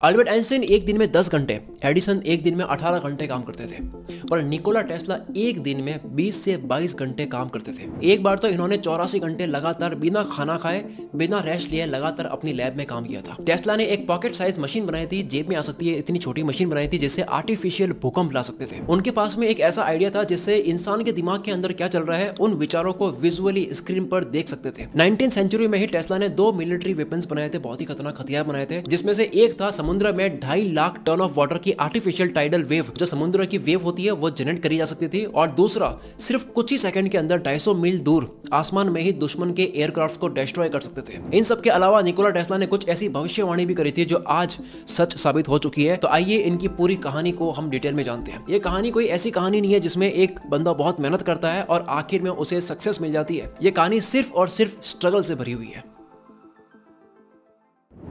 Albert Einstein एक दिन में 10 घंटे, एडिसन एक दिन में 18 घंटे काम करते थे, पर निकोला टेस्ला एक दिन में 20 से 22 घंटे काम करते थे। एक बार तो इन्होंने 84 घंटे लगातार बिना खाना खाए, बिना रेस्ट लिए लगातार अपनी लैब में काम किया था। टेस्ला ने एक पॉकेट साइज मशीन बनाई थी, जेब में आ सकती है इतनी छोटी मशीन बनाई थी जिससे आर्टिफिशियल भूकंप ला सकते थे। उनके पास में एक ऐसा आइडिया था जिससे इंसान के दिमाग के अंदर क्या चल रहा है उन विचारों को विजुअली स्क्रीन पर देख सकते थे। 19th सेंचुरी में ही टेस्ला ने 2 मिलिट्री वेपन्स बनाए थे, बहुत ही खतरनाक हथियार बनाए थे, जिसमें से एक था समुद्र में 2.5 लाख टन ऑफ वाटर की आर्टिफिशियल टाइडल वेव, जो समुद्र की वेव होती है वो जनरेट करी जा सकती थी, और दूसरा सिर्फ कुछ ही सेकंड के अंदर 250 मील दूर आसमान में ही दुश्मन के एयरक्राफ्ट को डिस्ट्रॉय कर सकते थे। इन सब के अलावा निकोला टेस्ला ने कुछ ऐसी भविष्यवाणी भी करी थी जो आज सच साबित हो चुकी है। तो आइए इनकी पूरी कहानी को हम डिटेल में जानते हैं। ये कहानी कोई ऐसी कहानी नहीं है जिसमें एक बंदा बहुत मेहनत करता है और आखिर में उसे सक्सेस मिल जाती है। ये कहानी सिर्फ और सिर्फ स्ट्रगल से भरी हुई है।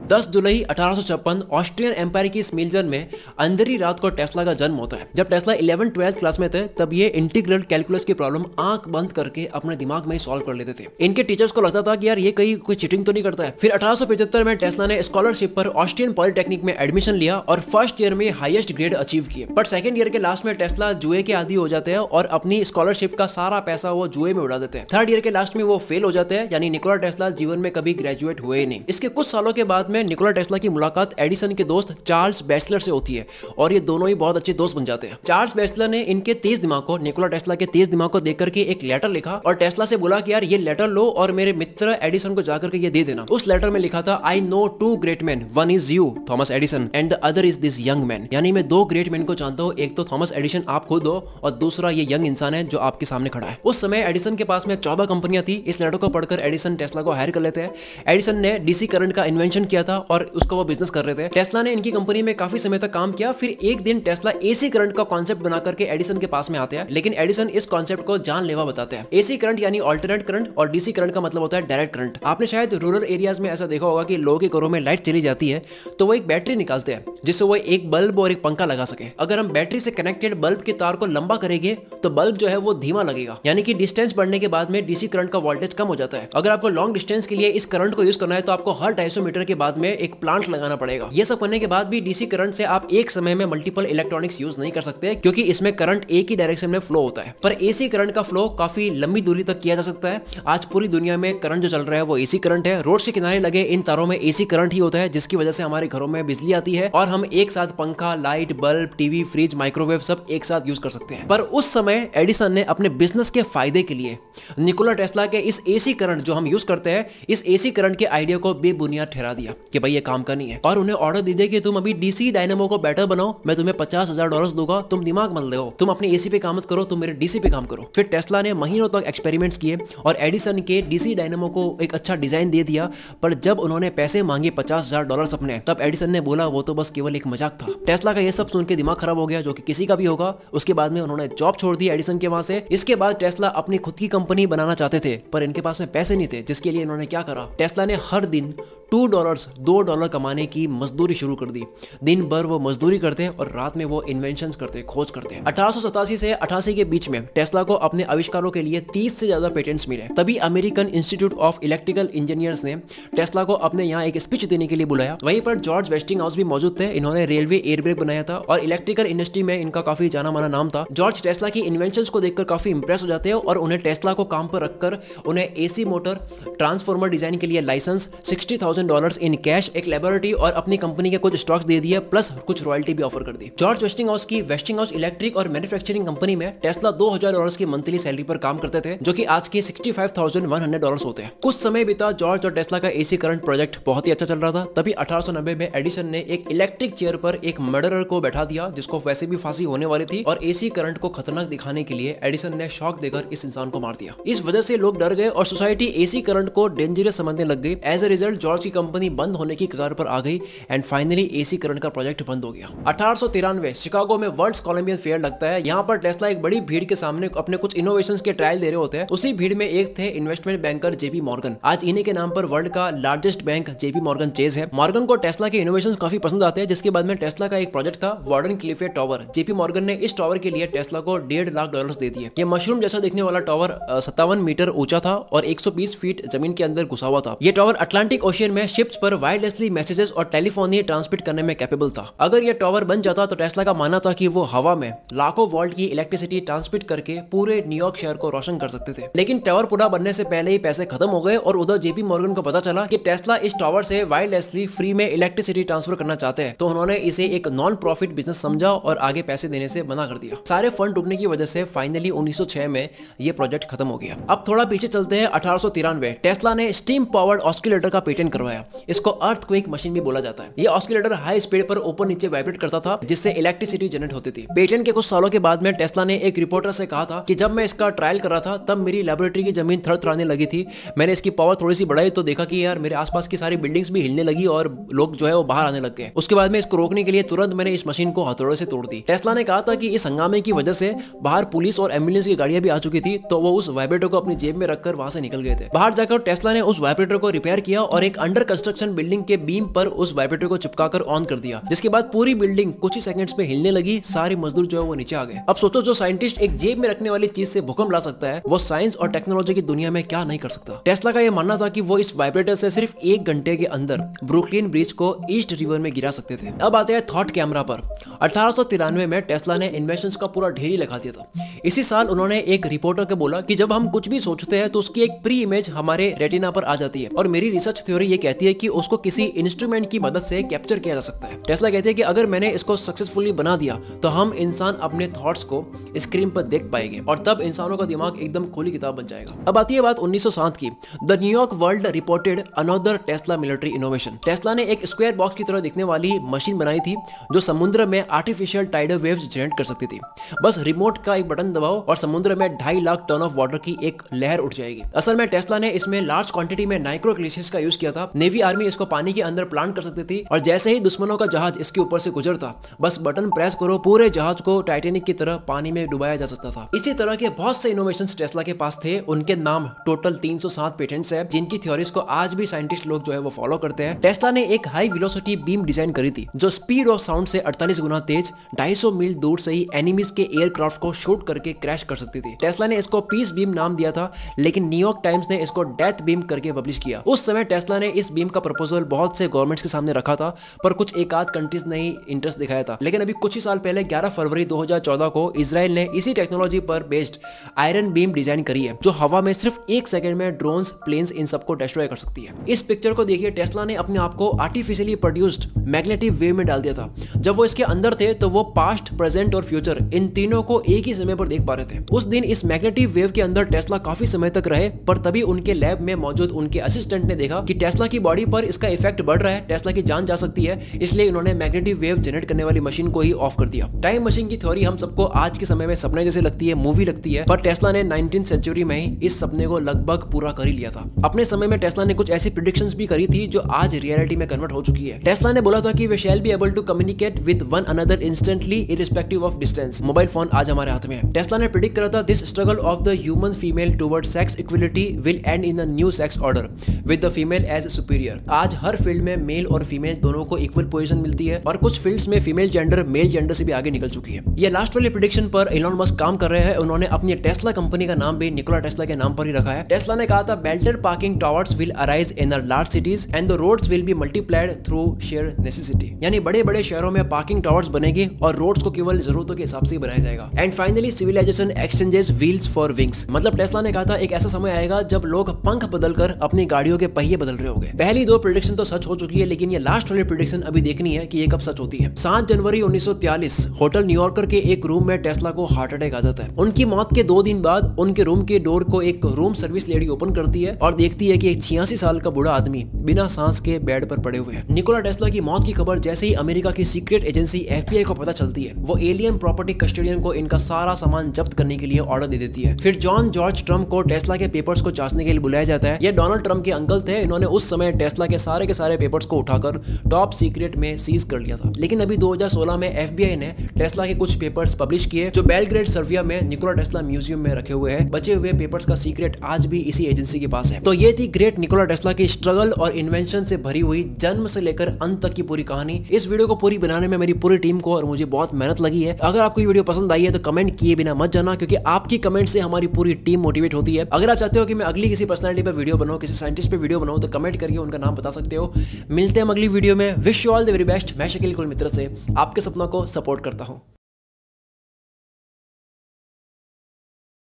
10 जुलाई 1856 ऑस्ट्रियन एम्पायर की स्मिल्जन में अंधेरी रात को टेस्ला का जन्म होता है। जब टेस्ला 11th-12th क्लास में थे तब ये इंटीग्रल कैलकुलस की प्रॉब्लम आंख बंद करके अपने दिमाग में ही सॉल्व कर लेते थे। इनके टीचर्स को लगता था कि यार ये कहीं कोई चीटिंग तो नहीं करता है। फिर 1875 में टेस्ला ने स्कॉलरशिप पर ऑस्ट्रियन पॉलिटेक्निक में एडमिशन लिया और फर्स्ट ईयर में हाईएस्ट ग्रेड अचीव किए। बट सेकंड ईयर के लास्ट में टेस्ला जुए के आदी हो जाते हैं और अपनी स्कॉलरशिप का सारा पैसा वो जुए में उड़ा देते हैं। थर्ड ईयर के लास्ट में वो फेल हो जाते हैं, यानी निकोला टेस्ला जीवन में कभी ग्रेजुएट हुए ही नहीं। इसके कुछ सालों के बाद में निकोला टेस्ला की मुलाकात एडिसन के दोस्त चार्ल्स बैचलर से होती है और ये दोनों ही बहुत अच्छे दोस्त बन जाते हैं। चार्ल्स बैचलर ने इनके तेज दिमाग को, निकोला टेस्ला के तेज दिमाग को देख करके एक लेटर लिखा और टेस्ला से बोला कि यार ये लेटर लो और मेरे मित्र एडिसन को जाकर के ये दे देना। उस लेटर में लिखा था, I know 2 great man, one is you Thomas Edison and the other is this young man. यानी मैं 2 ग्रेट मैन को जानता हूँ, एक तो थॉमस एडिसन आप खुद हो और दूसरा ये यंग इंसान है जो आपके सामने खड़ा है। उस समय एडिसन के पास में 14 कंपनियां थी। इस लेटर को पढ़कर एडिसन टेस्ला को हायर कर लेते हैं। एडिसन ने डीसी करंट का इन्वेंशन किया था और उसका वो बिजनेस कर रहे थे। टेस्ला ने इनकी कंपनी में काफी समय तक काम किया। फिर एक दिन टेस्ला एसी करंट का कॉन्सेप्ट बना करके एडिसन के पास में आते हैं, लेकिन एडिसन इस कॉन्सेप्ट को जानलेवा बताते हैं। एसी करंट यानी अल्टरनेट करंट और डीसी करंट का मतलब होता है डायरेक्ट करंट। आपने शायद रूरल एरियाज में ऐसा देखा होगा कि लोगों के घरों में लाइट चली जाती है तो वो एक बैटरी निकालते हैं जिससे वो एक बल्ब और एक पंखा लगा सके। अगर हम बैटरी से कनेक्टेड बल्ब के तार को लंबा करेंगे तो बल्ब जो है वो धीमा लगेगा, यानी कि डिस्टेंस बढ़ने के बाद में डीसी करंट का वोल्टेज कम हो जाता है। अगर आपको लॉन्ग डिस्टेंस के लिए इस करंट को यूज करना है तो आपको हर 250 मीटर के बाद में एक प्लांट लगाना पड़ेगा। ये सब करने के बाद भी डीसी करंट से आप एक समय में मल्टीपल इलेक्ट्रॉनिक्स यूज नहीं कर सकते क्योंकि इसमें करंट एक ही डायरेक्शन में फ्लो होता है। पर एसी करंट का फ्लो काफी लंबी दूरी तक किया जा सकता है। आज पूरी दुनिया में करंट जो चल रहा है वो एसी करंट है। रोड के किनारे लगे इन तारों में एसी करंट ही होता है, जिसकी वजह से हमारे घरों में बिजली आती है और हम एक साथ पंखा, light, bulb, TV, fridge, microwave सब एक साथ यूज कर सकते हैं। पर उस समय एडिसन ने अपने बिजनेस के फायदे के लिए निकोला टेस्ला के इस एसी करंट जो हम यूज करते हैं, इस एसी करंट के आइडिया को बेबुनियाद ठहरा दिया कि भाई ये काम का नहीं है, और उन्हें ऑर्डर दे दिया कि तुम अभी डीसी डायनेमो को बेटर बनाओ, मैं तुम्हें $50,000 दूंगा, तुम दिमाग मत लगाओ, तुम अपने एसी पे काम मत करो, तुम मेरे डीसी पे काम करो। फिर टेस्ला ने महीनों तक एक्सपेरिमेंट्स किए और एडिसन के डीसी डायनेमो को एक अच्छा डिजाइन दे दिया। पर जब उन्होंने पैसे मांगे $50,000 अपने, तब एडिसन ने बोला वो तो बस केवल एक मजाक था। टेस्ला का ये सब सुन के दिमाग खराब हो गया, जो कि किसी का भी होगा। उसके बाद में उन्होंने जॉब छोड़ दी एडिसन के वहां से। इसके बाद टेस्ला अपनी खुद की कंपनी बनाना चाहते थे, पर इनके पास में पैसे नहीं थे, जिसके लिए इन्होंने क्या करा, टेस्ला ने हर दिन $2 कमाने की मजदूरी शुरू कर दी। दिन भर वो मजदूरी करते और रात में वो इन्वेंशंस करते, खोज करते। 1887 से 88 के बीच में टेस्ला को अपने आविष्कारों के लिए 30 से ज्यादा पेटेंट्स मिले। तभी American institute of electrical engineers ने टेस्ला को अपने यहाँ एक स्पीच देने के लिए बुलाया। वहीं पर जॉर्ज वेस्टिंगहाउस भी मौजूद थे। इन्होंने रेलवे एयर ब्रेक बनाया था और इलेक्ट्रिकल इंडस्ट्री में इनका काफी जाना माना नाम था। जॉर्ज टेस्ला की इन्वेंशंस को देखकर काफी इंप्रेस हो जाते हैं और उन्हें टेस्ला को काम पर रखकर उन्हें एसी मोटर, ट्रांसफार्मर डिजाइन के लिए लाइसेंस, $60,000 इन कैश, एक लेबोरेटरी और अपनी कंपनी के कुछ स्टॉक्स दे दिए, प्लस कुछ रॉयल्टी भी ऑफर कर दी। जॉर्ज वेस्टिंगहाउस की वेस्टिंगहाउस इलेक्ट्रिक और मैन्युफैक्चरिंग कंपनी में टेस्ला $2,000 की मंथली सैलरी पर काम करते थे, जो कि आज के $65,100 होते हैं। कुछ समय बीता, जॉर्ज और टेस्ला का एसी करंट प्रोजेक्ट बहुत ही अच्छा चल रहा था। तभी 1890 में एडिसन ने एक इलेक्ट्रिक चेयर पर एक मर्डरर को बैठा दिया जिसको वैसे भी फांसी होने वाली थी, और एसी करंट को खतरनाक दिखाने के लिए एडिसन ने शॉक देकर इस इंसान को मार दिया। इस वजह से लोग डर गए और सोसाइटी एसी करंट को डेंजरस समझने लग गई। एज अ रिजल्ट जॉर्ज की कंपनी बंद होने की कगार पर आ गई एंड फाइनली एसी करंट का प्रोजेक्ट बंद हो गया। 1893 शिकागो में वर्ल्ड्स कोलंबियन फेयर लगता है। यहाँ पर टेस्ला एक बड़ी भीड़ के सामने अपने कुछ इनोवेशंस के ट्रायल दे रहे होते हैं। उसी भीड़ में एक थे इन्वेस्टमेंट बैंकर जेपी मॉर्गन। आज इन्हीं के नाम पर वर्ल्ड का largest bank JP Morgan chase है। मॉर्गन को टेस्ला के इनोवेशंस काफी पसंद आते हैं, जिसके बाद में टेस्ला का एक प्रोजेक्ट था वार्डन क्लिफे टावर। जेपी मॉर्गन ने इस टावर के लिए टेस्ला को $1.5 लाख दे दिए। ये मशरूम जैसा दिखने वाला टावर 57 मीटर ऊंचा था और 120 फीट जमीन के अंदर घुसा हुआ था। ये टावर अटलांटिक ओशियन में शिप्स पर वायरलेसली मैसेजेस और टेलीफोनी ट्रांसमिट करने में कैपेबल था। अगर यह टावर बन जाता तो टेस्ला का मानना था कि वो हवा में लाखों वोल्ट की इलेक्ट्रिसिटी ट्रांसमिट करके पूरे न्यूयॉर्क शहर को रोशन कर सकते थे। लेकिन टावर पूरा बनने से पहले ही पैसे खत्म हो गए और उधर जेपी मॉर्गन को पता चला कि टेस्ला इस टावर से वायरलेसली फ्री में इलेक्ट्रिसिटी ट्रांसफर करना चाहते हैं, तो उन्होंने इसे एक नॉन प्रॉफिट बिजनेस समझा और आगे पैसे देने से मना कर दिया। सारे फंड डूबने की वजह से फाइनली 1906 में ये प्रोजेक्ट खत्म हो गया। अब थोड़ा पीछे चलते हैं 1893। टेस्ला ने स्टीम पावर्ड ऑस्किलेटर का पेटेंट करवाया। इसको अर्थक्वेक मशीन भी बोला जाता है। ये ऑस्किलेटर हाई स्पीड पर ऊपर नीचे वाइब्रेट करता था, जिससे इलेक्ट्रिसिटी जनरेट होती थी। पेटेंट के कुछ सालों के बाद में टेस्ला ने एक रिपोर्टर से कहा था कि जब मैं इसका ट्रायल कर रहा था तब मेरी लेबोरेटरी की जमीन थरथराने लगी थी। मैंने इसकी पावर थोड़ी सी बढ़ाई तो देखा कि यार मेरे आसपास की सारी बिल्डिंग्स भी हिलने लगी और लोग जो है वो बाहर आने लग गए। उसके बाद में इसको रोकने के लिए तुरंत मैंने इस मशीन को हथौड़े से तोड़ दी। टेस्ला ने कहा था कि इस हंगामे की वजह से बाहर पुलिस और एम्बुलेंस की गाड़ियां भी आ चुकी थी, तो वो उस वाइब्रेटर को अपनी जेब में रखकर वहां से निकल गए थे। बाहर जाकर टेस्ला ने उस वाइब्रेटर को रिपेयर किया और एक अंडर कंस्ट्रक्शन बिल्डिंग के बीम पर उस वाइब्रेटर को चिपकाकर ऑन कर दिया, जिसके बाद पूरी बिल्डिंग कुछ ही सेकंड्स में हिलने लगी। सारे मजदूर जो है वो नीचे आ गए। अब सोचो, जो साइंटिस्ट एक जेब में रखने वाली चीज से भूकंप ला सकता है, वो साइंस और टेक्नोलॉजी की दुनिया में क्या नहीं कर सकता। टेस्ला का यह मानना था कि वो इस वाइब्रेटर से सिर्फ 1 घंटे के अंदर ब्रुकलिन ब्रिज को ईस्ट रिवर में गिरा सकते थे। अब आते हैं थॉट कैमरा पर। 1893 में टेस्ला ने इन्वेंशंस का पूरा ढेर ही लगा दिया था। इसी साल उन्होंने एक रिपोर्टर को बोला कि जब हम कुछ भी सोचते हैं तो उसकी एक प्री इमेज हमारे रेटिना पर आ जाती है, और मेरी रिसर्च थ्योरी ये कहती है कि उसको किसी इंस्ट्रूमेंट की मदद से कैप्चर किया जा सकता है। टेस्ला कहते हैं कि अगर मैंने इसको सक्सेसफुली बना दिया तो हम इंसान अपने थॉट्स को स्क्रीन पर देख पाएंगे और तब इंसानों का दिमाग एकदम खुली किताब बन जाएगा। अब आती है बात 1907 की। The New York world reported another Tesla military innovation. Tesla ने एक स्क्वायर बॉक्स की तरह दिखने वाली मशीन बनाई थी जो समुद्र में आर्टिफिशियल टाइडल वेव्स जनरेट कर सकती थी। बस रिमोट का एक बटन दबाओ और समुद्र में 2.5 लाख टन ऑफ वाटर की एक लहर उठ जाएगी। असल में टेस्ला ने इसमें लार्ज क्वांटिटी में नाइट्रो ग्लेशियर्स का यूज किया था। नेवी आर्मी इसको पानी के अंदर प्लांट कर सकती थी और जैसे ही दुश्मनों का जहाज इसके ऊपर से गुजरता, बस बटन प्रेस करो, पूरे जहाज को टाइटैनिक की तरह पानी में डुबाया जा सकता था। इसी तरह के बहुत से इनोवेशंस टेस्ला के पास थे। उनके नाम टोटल 307 पेटेंट्स है, जिनकी थ्योरीज को आज भी साइंटिस्ट लोग जो है वो फॉलो करते हैं। टेस्ला ने एक हाई वेलोसिटी बीम डिजाइन करी थी जो स्पीड ऑफ साउंड से 48 गुना तेज 250 मील दूर से ही एनिमीज के एयरक्राफ्ट को शूट करके क्रैश कर सकती थी। टेस्ला ने इसको पीस बीम नाम दिया था, लेकिन न्यूयॉर्क टाइम्स ने इसको डेथ बीम करके पब्लिश किया। उस समय टेस्ला ने इस बीम का प्रपोजल बहुत से गवर्नमेंट्स के सामने रखा था, पर कुछ एक आध कंट्रीज ने ही इंटरेस्ट दिखाया था। लेकिन अभी कुछ ही साल पहले 11 फरवरी 2014 को इजराइल ने इसी टेक्नोलॉजी पर बेस्ड आयरन बीम डिजाइन करी है, जो हवा में सिर्फ 1 सेकंड में ड्रोन्स, प्लेन्स इन सबको डिस्ट्रॉय कर सकती है। इस पिक्चर को देखिए, टेस्ला ने अपने आप को आर्टिफिशियली प्रोड्यूस्ड मैग्नेटिक वेव में डाल दिया था। जब वो इसके अंदर थे तो वो पास्ट, प्रेजेंट और फ्यूचर इन तीनों को एक ही समय पर देख पा रहे थे। उस दिन इस मैग्नेटिक वेव के अंदर टेस्ला काफी समय तक रहे, पर तभी उनके लैब में मौजूद उनके असिस्टेंट ने देखा कि टेस्ला की बॉडी पर इसका इफेक्ट बढ़ रहा है, टेस्ला की जान जा सकती है, इसलिए उन्होंने मैग्नेटिक वेव जनरेट करने वाली मशीन को ही ऑफ कर दिया। टाइम मशीन की थ्योरी हम सबको आज के समय में सपने जैसे लगती है, मूवी लगती है, पर टेस्ला ने 19th सेंचुरी में ही इस सपने को लगभग पूरा कर ही लिया था। अपने समय में टेस्ला ने कुछ ऐसी प्रेडिक्शंस भी करी थी जो आज रियलिटी में कन्वर्ट हो चुकी है। टेस्ला ने बोला था कि they shall be able to communicate with one another instantly irrespective of distance. Mobile phone आज हमारे हाथ में है। टेस्ला ने प्रेडिक्ट करा था this struggle of the human female towards sex equality will end in a new sex order with the female as superior. आज हर फील्ड में मेल और फीमेल दोनों को इक्वल पोजीशन मिलती है और कुछ फील्ड्स में फीमेल जेंडर मेल जेंडर से भी आगे निकल चुकी है। ये लास्ट वाली प्रेडिक्शन पर एलन मस्क काम कर रहे हैं। उन्होंने अपनी टेस्ला कंपनी का नाम भी निकोला टेस्ला के नाम पर ही रखा है। टेस्ला ने कहा था belted parking towers will arise in the large cities and the roads will be multiplied through sheer necessity. यानी बड़े बड़े शहरों में पार्किंग टावर्स बनेंगे और रोड्स को केवल जरूरतों के हिसाब से ही बनाया जाएगा। And finally civilisation exchanges wheels for wings. मतलब टेस्ला ने कहा था एक ऐसा समय आएगा जब लोग पंख बदलकर अपनी गाड़ियों के पहिए बदल रहे होंगे। पहली 2 प्रेडिक्शन तो सच हो चुकी है, लेकिन ये लास्ट वाली प्रेडिक्शन अभी देखनी है कि ये कब सच होती है। 7 जनवरी 1943 होटल न्यूयॉर्कर के एक रूम में टेस्ला को हार्ट अटैक आ जाता है। उनकी मौत के 2 दिन बाद उनके रूम के डोर को एक रूम सर्विस लेडी ओपन करती है और देखती है कि एक 86 साल का बूढ़ा आदमी बिना सांस के बेड पर पड़े हुए हैं। निकोला टेस्ला की मौत की खबर जैसे ही अमेरिका की सीक्रेट एजेंसी FBI को पता चलती है, वो एलियन प्रॉपर्टी कस्टोडियन को इनका सारा सामान जब्त करने के लिए ऑर्डर दे देती है। फिर जॉन जॉर्ज ट्रम्प को टेस्ला के पेपर्स को जांचने के लिए बुलाया जाता है। ये डोनाल्ड ट्रम्प के अंकल थे। इन्होंने उस समय टेस्ला के सारे पेपर्स को उठाकर टॉप सीक्रेट में सीज कर लिया था। लेकिन अभी 2016 में FBI ने टेस्ला के कुछ पेपर्स पब्लिश किए जो बेलग्रेड सर्बिया में निकोला टेस्ला म्यूजियम में रखे हुए हैं। बचे हुए पेपर्स का सीक्रेट आज भी इसी एजेंसी के पास है। तो ये थी ग्रेट निकोला टेस्ला की स्ट्रगल और इन्वेंशन से भरी हुई जन्म से लेकर अंत तक की पूरी कहानी। इस वीडियो को पूरी बनाने में मेरी पूरी टीम को और मुझे बहुत मेहनत लगी है। अगर आपको ये वीडियो पसंद आई है तो कमेंट किए बिना बिना मत जाना, क्योंकि आपकी कमेंट से हमारी पूरी टीम मोटिवेट होती है। अगर आप चाहते हो कि मैं अगली किसी पर्सनालिटी पर वीडियो बनाऊं, किसी साइंटिस्ट पे वीडियो बनाऊं, तो कमेंट करके उनका नाम बता सकते हो। मिलते हैं अगली वीडियो में। Wish you all the very best. मैं शकील कुल मित्र से आपके सपनों को सपोर्ट करता हूं।